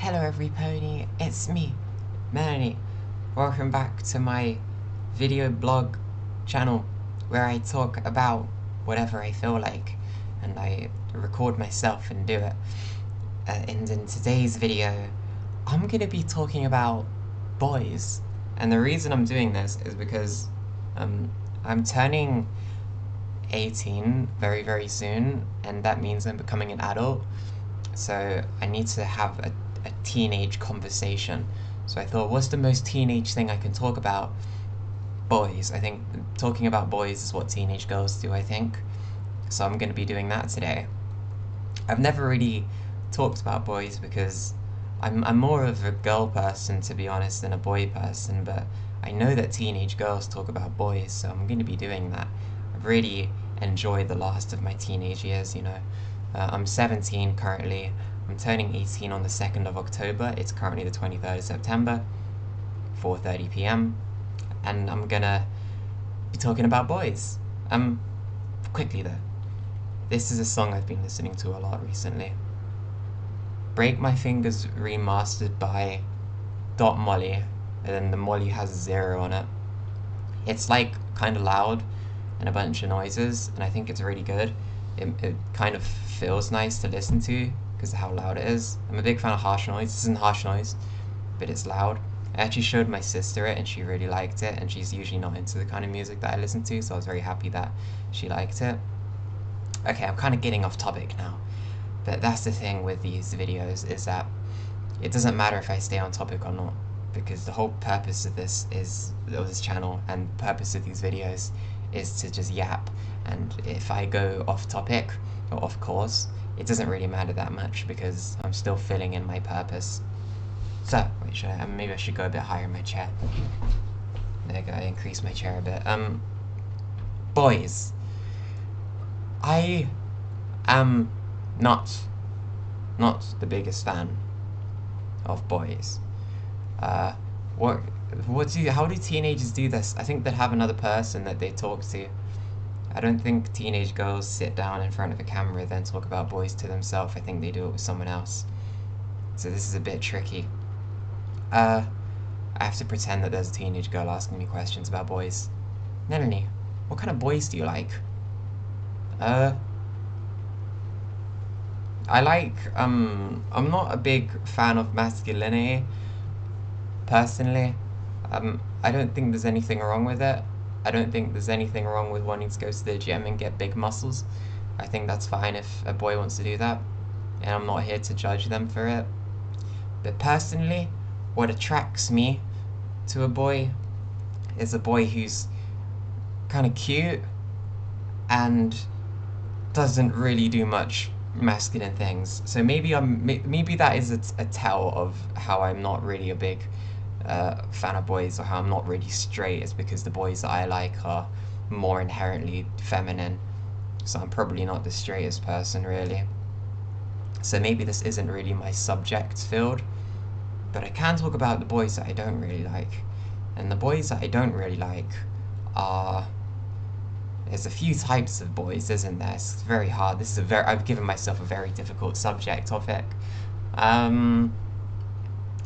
Hello everybody, it's me, Melanie. Welcome back to my video blog channel where I talk about whatever I feel like and I record myself and do it. And in today's video, I'm gonna be talking about boys. And the reason I'm doing this is because I'm turning 18 very, very soon, and that means I'm becoming an adult. So I need to have a teenage conversation. So I thought, what's the most teenage thing I can talk about? Boys. I think talking about boys is what teenage girls do, I think. So I'm going to be doing that today. I've never really talked about boys because I'm more of a girl person, to be honest, than a boy person, but I know that teenage girls talk about boys, so I'm going to be doing that. I've really enjoyed the last of my teenage years, you know. I'm 17 currently. I'm turning 18 on the 2nd of October. It's currently the 23rd of September, 4:30 p.m. And I'm gonna be talking about boys. Quickly though, this is a song I've been listening to a lot recently. Break My Fingers remastered by Dot Molly, and then the Molly has a 0 on it. It's like kind of loud and a bunch of noises, and I think it's really good. It kind of feels nice to listen to because of how loud it is. I'm a big fan of harsh noise. This isn't harsh noise, but it's loud. I actually showed my sister it and she really liked it, and she's usually not into the kind of music that I listen to, so I was very happy that she liked it. Okay, I'm kind of getting off topic now, but that's the thing with these videos, is that it doesn't matter if I stay on topic or not, because the whole purpose of this channel and the purpose of these videos is to just yap. And if I go off topic or off course, it doesn't really matter that much because I'm still filling in my purpose. So, wait, maybe I should go a bit higher in my chair. There you go, I increased my chair a bit. Boys. I am not the biggest fan of boys. How do teenagers do this? I think they have another person that they talk to. I don't think teenage girls sit down in front of a camera then talk about boys to themselves. I think they do it with someone else. So this is a bit tricky. I have to pretend that there's a teenage girl asking me questions about boys. Melanie, what kind of boys do you like? I like, I'm not a big fan of masculinity, personally. I don't think there's anything wrong with it. I don't think there's anything wrong with wanting to go to the gym and get big muscles. I think that's fine if a boy wants to do that, and I'm not here to judge them for it. But personally, what attracts me to a boy is a boy who's kind of cute and doesn't really do much masculine things. So maybe that is a tell of how I'm not really a big fan of boys, or how I'm not really straight, is because the boys that I like are more inherently feminine, so I'm probably not the straightest person really. So maybe this isn't really my subject field, but I can talk about the boys that I don't really like. And the boys that I don't really like are, there's a few types of boys, isn't there? It's very hard. I've given myself a very difficult subject topic.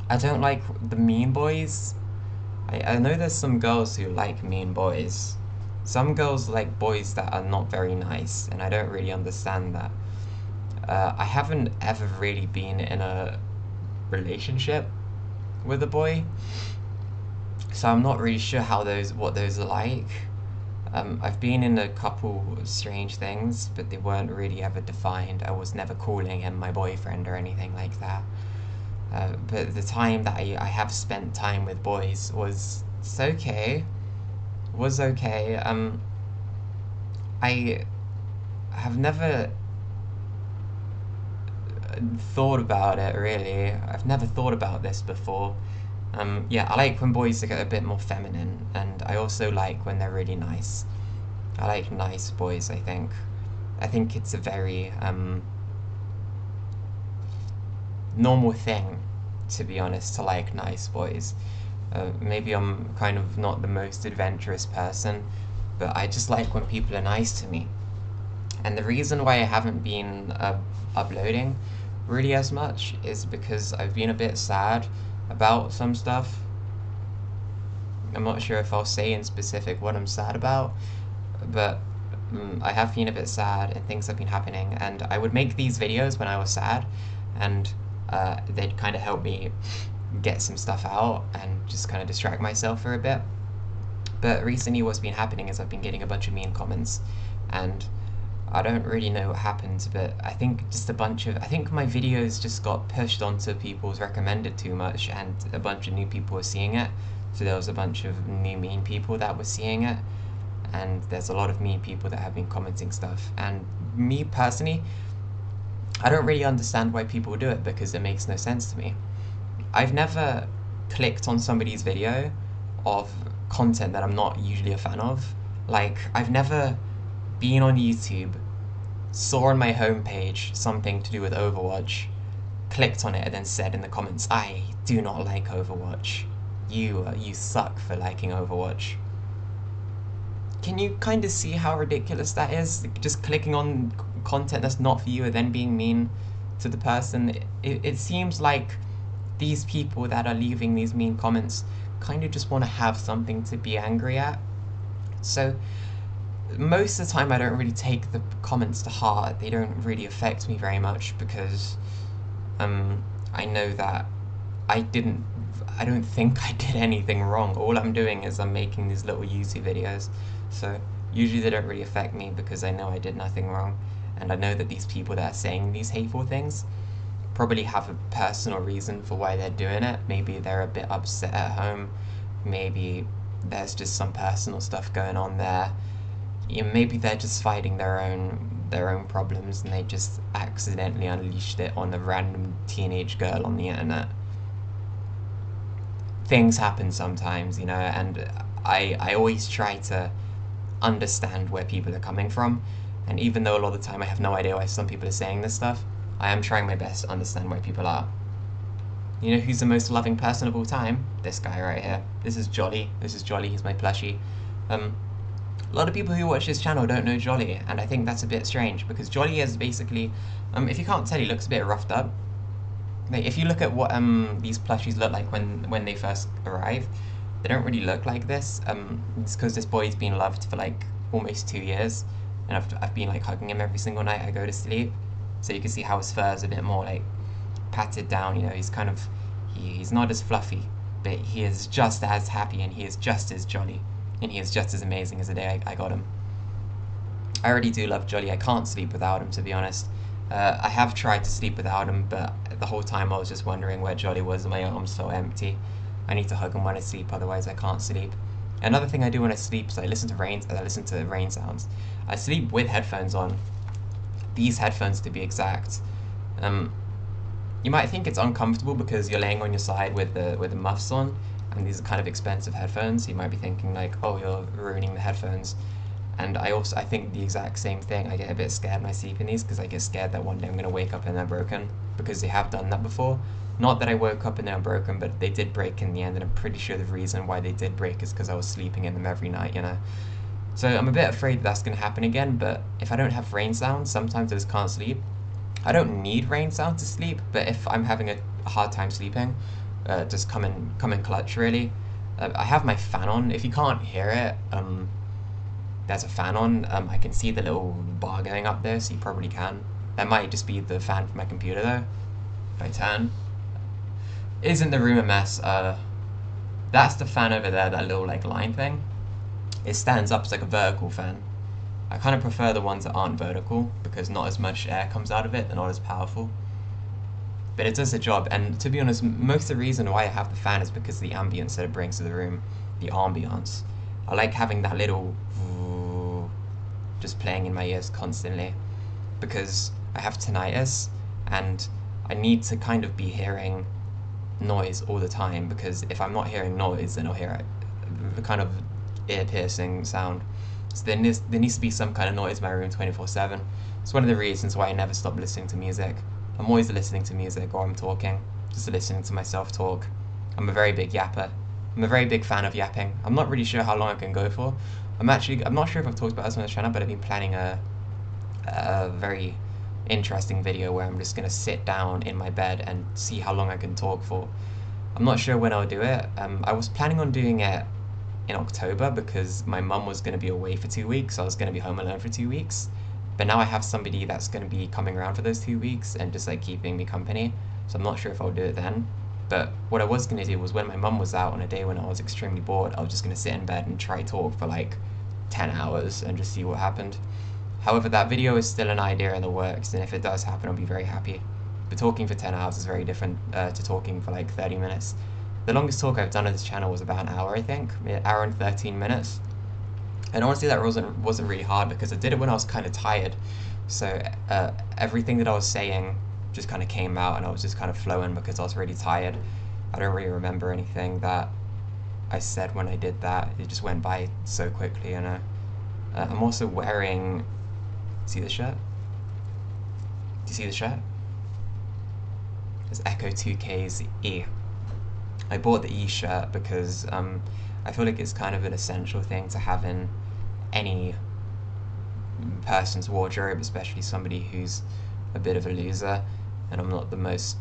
I don't like the mean boys. I know there's some girls who like mean boys. Some girls like boys that are not very nice, and I don't really understand that. I haven't ever really been in a relationship with a boy, so I'm not really sure what those are like. I've been in a couple strange things, but they weren't really ever defined. I was never calling him my boyfriend or anything like that. But the time that I have spent time with boys was okay. I have never thought about it really. I've never thought about this before. Yeah, I like when boys get a bit more feminine, and I also like when they're really nice. I like nice boys, I think. I think it's a very normal thing, to be honest, to like nice boys. Maybe I'm kind of not the most adventurous person, but I just like when people are nice to me. And the reason why I haven't been uploading really as much is because I've been a bit sad about some stuff. I'm not sure if I'll say in specific what I'm sad about, but I have been a bit sad and things have been happening, and I would make these videos when I was sad, and they'd kind of help me get some stuff out and just kind of distract myself for a bit. But recently what's been happening is I've been getting a bunch of mean comments, and I don't really know what happened, but I think just I think my videos just got pushed onto people's recommended too much, and a bunch of new people were seeing it. So there was a bunch of new mean people that were seeing it, and there's a lot of mean people that have been commenting stuff. And me personally, I don't really understand why people do it, because it makes no sense to me. I've never clicked on somebody's video of content that I'm not usually a fan of. Like, I've never been on YouTube, saw on my homepage something to do with Overwatch, clicked on it, and then said in the comments, I do not like Overwatch. You suck for liking Overwatch. Can you kind of see how ridiculous that is? Just clicking on content that's not for you and then being mean to the person. It seems like these people that are leaving these mean comments kind of just want to have something to be angry at. So most of the time I don't really take the comments to heart. They don't really affect me very much, because I know that I don't think I did anything wrong. All I'm doing is I'm making these little YouTube videos. So usually they don't really affect me, because I know I did nothing wrong. And I know that these people that are saying these hateful things probably have a personal reason for why they're doing it. Maybe they're a bit upset at home. Maybe there's just some personal stuff going on there. Maybe they're just fighting their own problems, and they just accidentally unleashed it on a random teenage girl on the internet. Things happen sometimes, and I always try to understand where people are coming from, and even though a lot of the time I have no idea why some people are saying this stuff, I am trying my best to understand why people are. You know who's the most loving person of all time? This guy right here. This is Jolly. He's my plushie. A lot of people who watch this channel don't know Jolly, and I think that's a bit strange, because Jolly is basically, if you can't tell, he looks a bit roughed up. Like, if you look at what these plushies look like when they first arrive, they don't really look like this. It's because this boy's been loved for like almost 2 years, and I've been like hugging him every single night I go to sleep. So you can see how his fur is a bit more like patted down. He's kind of he's not as fluffy, but he is just as happy, and he is just as jolly, and he is just as amazing as the day I got him. I really do love Jolly. I can't sleep without him, to be honest. I have tried to sleep without him, but the whole time I was just wondering where Jolly was, and my arm's so empty. I need to hug him when I sleep, otherwise I can't sleep. Another thing I do when I sleep is I listen to rain sounds. I sleep with headphones on. These headphones, to be exact. You might think it's uncomfortable because you're laying on your side with the muffs on, and these are kind of expensive headphones. You might be thinking like, oh, you're ruining the headphones. And I think the exact same thing. I get a bit scared when I sleep in these, because I get scared that one day I'm going to wake up and they're broken, because they have done that before. Not that I woke up and they're broken, but they did break in the end, and I'm pretty sure the reason why they did break is because I was sleeping in them every night, So I'm a bit afraid that's going to happen again, but if I don't have rain sounds, sometimes I just can't sleep. I don't need rain sound to sleep, but if I'm having a hard time sleeping, just come in clutch, really. I have my fan on. If you can't hear it, there's a fan on. I can see the little bar going up there, so you probably can. That might just be the fan from my computer, though. If I turn. Isn't the room a mess? That's the fan over there, that little like line thing. It stands up as like a vertical fan. I kind of prefer the ones that aren't vertical, because not as much air comes out of it, they're not as powerful. But it does the job, and to be honest, most of the reason why I have the fan is because of the ambience that it brings to the room. The ambience. I like having that little just playing in my ears constantly, because I have tinnitus, and I need to kind of be hearing noise all the time, because if I'm not hearing noise, then I'll hear a kind of ear-piercing sound. So there needs to be some kind of noise in my room 24/7. It's one of the reasons why I never stop listening to music. I'm always listening to music, or I'm talking, just listening to myself talk. I'm a very big yapper. I'm a very big fan of yapping. I'm not really sure how long I can go for. I'm not sure if I've talked about this on this channel, but I've been planning a very interesting video where I'm just gonna sit down in my bed and see how long I can talk for. I'm not sure when I'll do it. I was planning on doing it in October because my mum was gonna be away for 2 weeks, so I was gonna be home alone for 2 weeks. But now I have somebody that's gonna be coming around for those 2 weeks and just like keeping me company. So I'm not sure if I'll do it then. But what I was gonna do was when my mum was out on a day when I was extremely bored, I was just gonna sit in bed and try talk for like 10 hours and just see what happened. However, that video is still an idea in the works, and if it does happen, I'll be very happy. But talking for 10 hours is very different to talking for like 30 minutes. The longest talk I've done on this channel was about an hour, I think, an hour and 13 minutes. And honestly, that wasn't really hard because I did it when I was kind of tired. So everything that I was saying just kind of came out, and I was just kind of flowing because I was really tired. I don't really remember anything that I said when I did that. It just went by so quickly, and I'm also wearing. See the shirt? Do you see the shirt? It's Echo 2K's E. I bought the E shirt because I feel like it's kind of an essential thing to have in any person's wardrobe, especially somebody who's a bit of a loser, and I'm not the most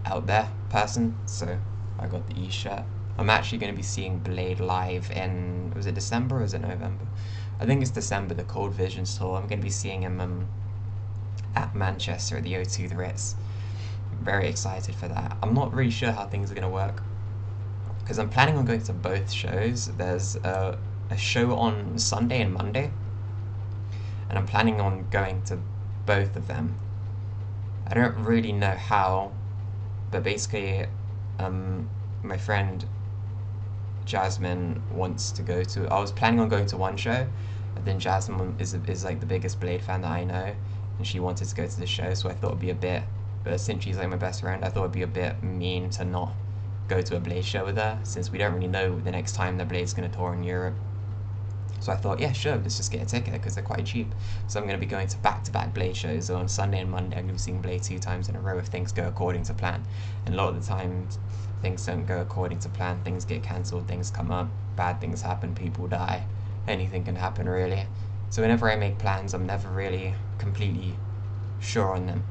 out there person, so I got the E shirt. I'm actually going to be seeing Bladee live in, was it December or is it November? I think it's December, the Cold Vision tour. I'm going to be seeing him at Manchester at the O2 The Ritz. I'm very excited for that. I'm not really sure how things are going to work because I'm planning on going to both shows. There's a show on Sunday and Monday, and I'm planning on going to both of them. I don't really know how, but basically my friend Jasmine wants to go to. I was planning on going to one show, but then Jasmine is like the biggest Bladee fan that I know, and she wanted to go to the show, so I thought it'd be a bit. But since she's like my best friend, I thought it'd be a bit mean to not go to a Bladee show with her, since we don't really know the next time that Blade's gonna tour in Europe. So I thought, yeah, sure, let's just get a ticket because they're quite cheap. So I'm going to be going to back-to-back Bladee shows. So on Sunday and Monday, I'm going to be seeing Bladee 2 times in a row if things go according to plan. And a lot of the time, things don't go according to plan. Things get cancelled, things come up, bad things happen, people die. Anything can happen, really. So whenever I make plans, I'm never really completely sure on them.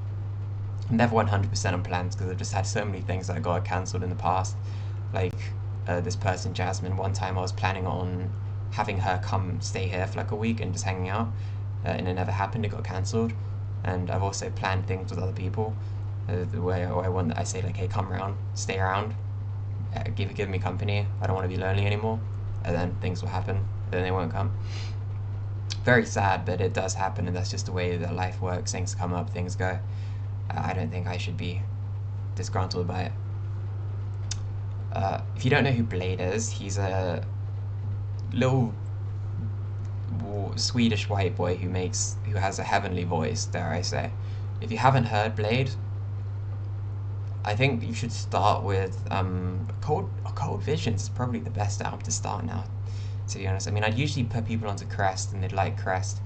I'm never 100% on plans because I've just had so many things that got cancelled in the past. Like this person, Jasmine, one time I was planning on having her come stay here for like a week and just hanging out, and it never happened. It got cancelled. And I've also planned things with other people where I say like, hey, come around, stay around, give me company, I don't want to be lonely anymore, and then things will happen, then they won't come. Very sad, but it does happen, and that's just the way that life works. Things come up, things go. I don't think I should be disgruntled by it. If you don't know who Bladee is, he's a little Swedish white boy who has a heavenly voice, dare I say. If you haven't heard Bladee, I think you should start with Cold Visions is probably the best album to start now, to be honest. I mean, I'd usually put people onto Crest and they'd like Crest,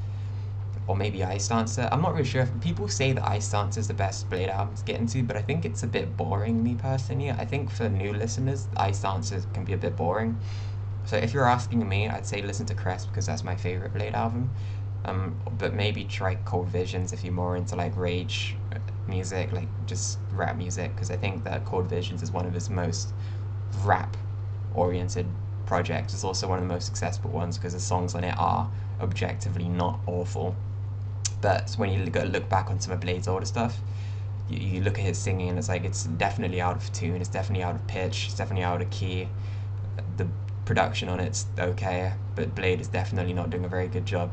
or maybe Ice Dancer. I'm not really sure. People say that Ice Dancer is the best Bladee album to get into, but I think it's a bit boring, me personally. I think for new listeners, Ice Dancer can be a bit boring. So if you're asking me, I'd say listen to Crest because that's my favourite Bladee album. But maybe try Cold Visions if you're more into like rage music, like just rap music, because I think that Cold Visions is one of his most rap-oriented projects. It's also one of the most successful ones because the songs on it are objectively not awful. But when you look back on some of Blade's older stuff, you look at his singing and it's like it's definitely out of tune, it's definitely out of pitch, it's definitely out of key. The production on it's okay, but Bladee is definitely not doing a very good job.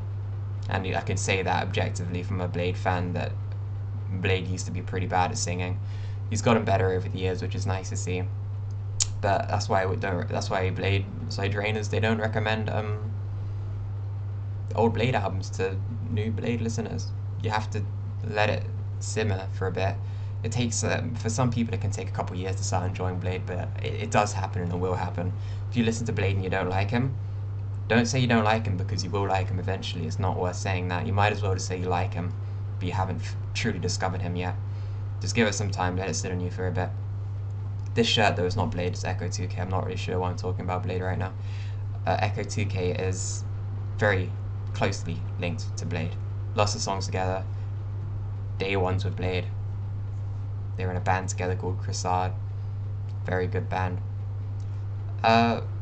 And I can say that objectively from a Bladee fan, that Bladee used to be pretty bad at singing. He's gotten better over the years, which is nice to see. But that's why Bladee Sidrainers, they don't recommend old Bladee albums to new Bladee listeners. You have to let it simmer for a bit. It takes for some people it can take a couple years to start enjoying Bladee, but it does happen and it will happen. If you listen to Bladee and you don't like him, don't say you don't like him, because you will like him eventually. It's not worth saying that. You might as well just say you like him, but you haven't truly discovered him yet. Just give it some time, let it sit on you for a bit. This shirt though is not Bladee, it's Echo 2K. I'm not really sure why I'm talking about Bladee right now. Echo 2K is very closely linked to Bladee. Lots of songs together. day ones with Blade. They were in a band together called Crissard. Very good band.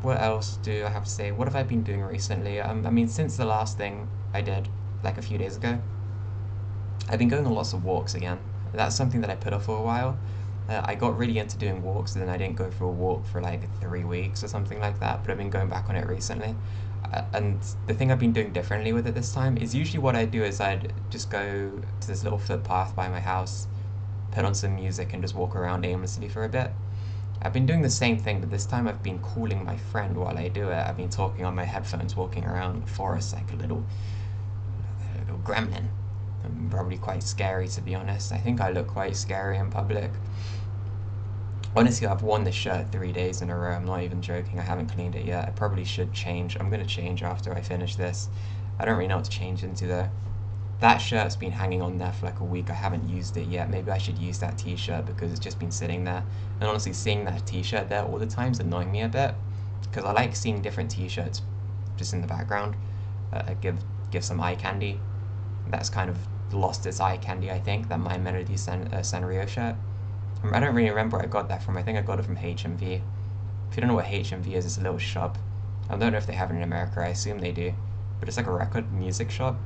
What else do I have to say? What have I been doing recently? I mean, since the last thing I did, like a few days ago, I've been going on lots of walks again. That's something that I put off for a while. I got really into doing walks, and then I didn't go for a walk for like 3 weeks or something like that, but I've been going back on it recently. And the thing I've been doing differently with it this time is usually what I do is I'd just go to this little footpath by my house, put on some music, and just walk around aimlessly for a bit. I've been doing the same thing, but this time I've been calling my friend while I do it. I've been talking on my headphones, walking around the forest like a little gremlin. I'm probably quite scary, to be honest. I think I look quite scary in public. Honestly, I've worn this shirt 3 days in a row. I'm not even joking. I haven't cleaned it yet. I probably should change. I'm going to change after I finish this. I don't really know what to change into though. That shirt's been hanging on there for like a week. I haven't used it yet. Maybe I should use that t-shirt because it's just been sitting there. And honestly, seeing that t-shirt there all the time is annoying me a bit, because I like seeing different t-shirts just in the background. Give some eye candy. That's kind of lost its eye candy, I think, that My Melody Sanrio shirt. I don't really remember where I got that from. I think I got it from HMV. If you don't know what HMV is, it's a little shop. I don't know if they have it in America. I assume they do. But it's like a record music shop,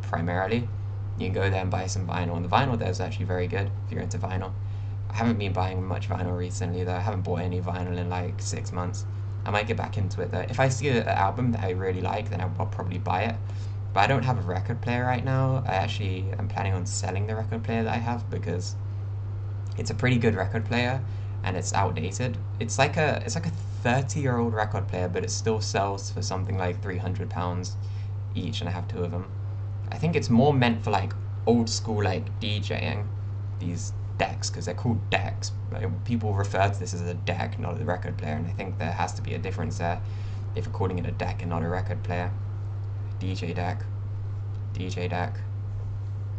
primarily. You can go there and buy some vinyl, and the vinyl there is actually very good if you're into vinyl. I haven't been buying much vinyl recently though. I haven't bought any vinyl in like 6 months. I might get back into it though. If I see an album that I really like, then I'll probably buy it. But I don't have a record player right now. I'm planning on selling the record player that I have because it's a pretty good record player and it's outdated. It's like a 30-year-old record player, but it still sells for something like £300 each, and I have two of them. I think it's more meant for like old school like DJing, these decks, because they're called decks. People refer to this as a deck, not a record player, and I think there has to be a difference there if you're calling it a deck and not a record player. DJ deck.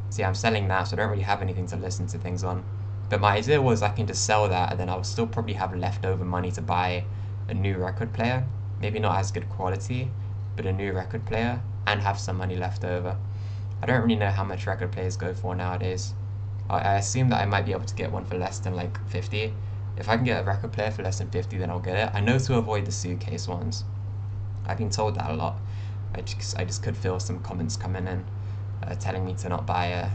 See, I'm selling that, so I don't really have anything to listen to things on. But my idea was I can just sell that, and then I'll still probably have leftover money to buy a new record player. Maybe not as good quality, but a new record player, and have some money left over. I don't really know how much record players go for nowadays. I assume that I might be able to get one for less than like 50. If I can get a record player for less than 50, then I'll get it. I know to avoid the suitcase ones. I've been told that a lot. I just could feel some comments coming in telling me to not buy a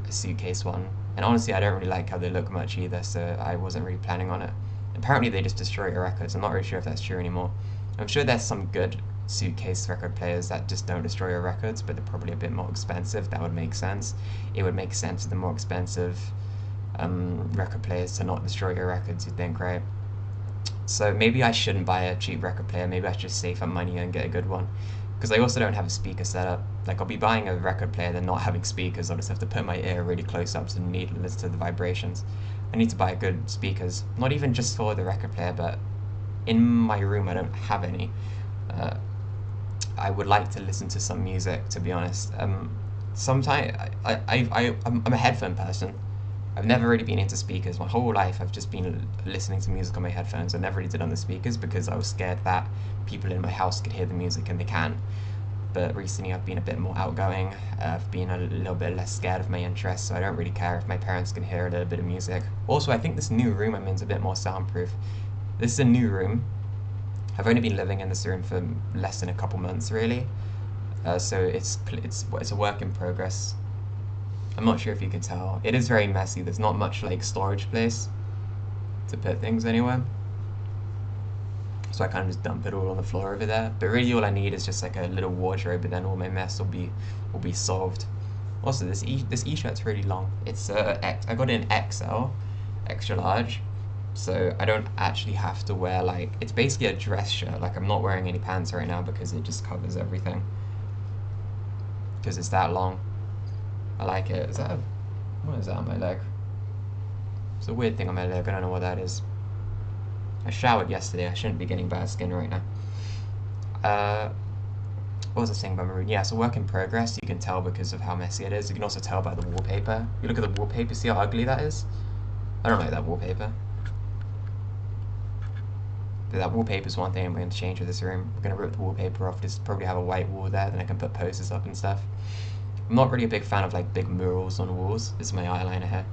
suitcase one. And honestly, I don't really like how they look much either, so I wasn't really planning on it. Apparently they just destroy your records. I'm not really sure if that's true anymore. I'm sure there's some good suitcase record players that just don't destroy your records, but they're probably a bit more expensive. That would make sense. It would make sense for the more expensive record players to not destroy your records, you'd think, right? So maybe I shouldn't buy a cheap record player. Maybe I should just save up money and get a good one. Because I also don't have a speaker setup. Like, I'll be buying a record player then not having speakers. I'll just have to put my ear really close up to the needle and listen to the vibrations. I need to buy good speakers. Not even just for the record player, but in my room I don't have any. I would like to listen to some music, to be honest. Sometimes I'm a headphone person. I've never really been into speakers. My whole life I've just been listening to music on my headphones. I never really did on the speakers because I was scared that people in my house could hear the music, and they can. But recently I've been a bit more outgoing. I've been a little bit less scared of my interests, so I don't really care if my parents can hear a little bit of music. Also, I think this new room I'm in is a bit more soundproof. This is a new room. I've only been living in this room for less than a couple months, really. So it's a work in progress. I'm not sure if you can tell. It is very messy. There's not much like storage place to put things anywhere. So I kind of just dump it all on the floor over there. But really all I need is just like a little wardrobe, and then all my mess will be solved. Also, this e-shirt's really long. It's I got it in XL, extra large. So I don't actually have to wear like, it's basically a dress shirt. Like, I'm not wearing any pants right now because it just covers everything. Because it's that long. I like it. What is that on my leg? It's a weird thing on my leg. I don't know what that is. I showered yesterday. I shouldn't be getting bad skin right now. What was I saying about my room? Yeah, it's a work in progress. You can tell because of how messy it is. You can also tell by the wallpaper. You look at the wallpaper, see how ugly that is? I don't like that wallpaper. But that wallpaper is one thing I'm going to change with this room. I'm going to rip the wallpaper off, just probably have a white wall there, then I can put posters up and stuff. I'm not really a big fan of like big murals on walls. This is my eyeliner here.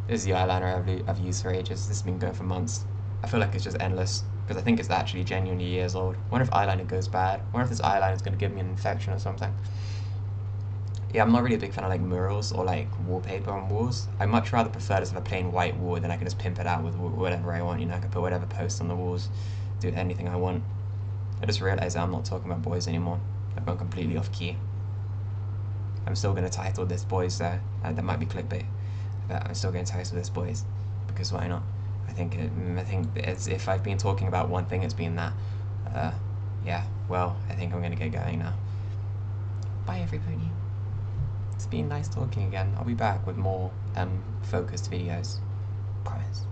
This is the eyeliner I've used for ages. This has been going for months. I feel like it's just endless because I think it's actually genuinely years old. I wonder if eyeliner goes bad. I wonder if this eyeliner is going to give me an infection or something. Yeah, I'm not really a big fan of like murals or like wallpaper on walls. I much rather prefer just have a plain white wall, then I can just pimp it out with whatever I want. You know, I can put whatever post on the walls, do anything I want. I just realised that I'm not talking about boys anymore. I've gone completely off key. I'm still going to title this boys though. That might be clickbait, but I'm still going to title this boys because why not? I think it's, if I've been talking about one thing, it's been that. Yeah. Well, I think I'm going to get going now. Bye everybody. It's been nice talking again. I'll be back with more focused videos. Promise.